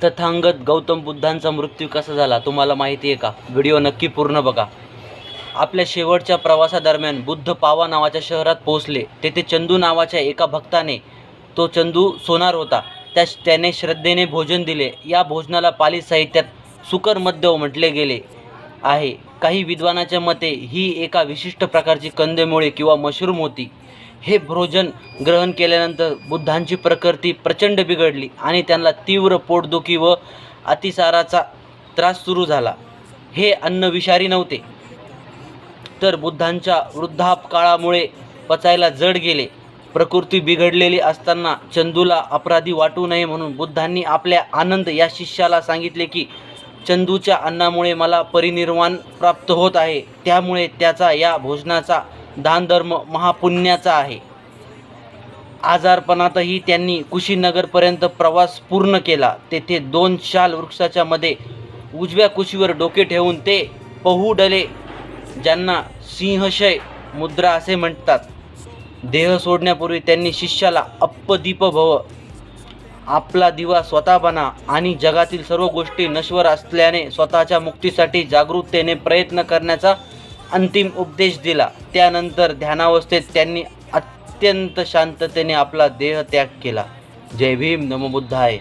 तथागत गौतम बुद्धांचा मृत्यू कसा झाला तुम्हाला माहिती आहे का? व्हिडिओ नक्की पूर्ण बघा. आपल्या शेवटच्या प्रवासादरम्यान बुद्ध पावा नावाच्या शहरात पोहोचले. तेथे चंदू नावाच्या एका भक्ताने, तो चंदू सोनार होता, त्याने श्रद्धेने भोजन दिले. या भोजनाला पाली साहित्यात सुकर मद्य म्हटले गेले आहे. काही विद्वानाच्या मते ही एका विशिष्ट प्रकारची कंदमुळे किंवा मशरूम होती. हे भोजन ग्रहण केल्यानंतर बुद्धांची प्रकृती प्रचंड बिघडली आणि त्यांना तीव्र पोटदुखी व अतिसाराचा त्रास सुरू झाला. हे अन्न विषारी नव्हते, तर बुद्धांच्या वृद्धापकाळामुळे पचायला जड गेले. प्रकृती बिघडलेली असताना चंदूला अपराधी वाटू नये म्हणून बुद्धांनी आपल्या आनंद या शिष्याला सांगितले की चंदूच्या अन्नामुळे मला परिनिर्वाण प्राप्त होत आहे, त्यामुळे त्याचा या भोजनाचा दानधर्म महापुण्याचा आहे. आजारपणातही त्यांनी कुशीनगरपर्यंत प्रवास पूर्ण केला. तेथे 2 शाल वृक्षाच्या मध्ये उजव्या कुशीवर डोके ठेवून ते पहुडले, ज्यांना सिंहशय मुद्रा असे म्हणतात. देह सोडण्यापूर्वी त्यांनी शिष्याला अप्पदीप भव, आपला दिवा स्वतः बना आणि जगातील सर्व गोष्टी नश्वर असल्याने स्वतःच्या मुक्तीसाठी जागरूकतेने प्रयत्न करण्याचा अंतिम उपदेश दिला. त्यानंतर ध्यानावस्थेत त्यांनी अत्यंत शांततेने आपला देह त्याग केला. जय भीम, नमो बुद्धाय.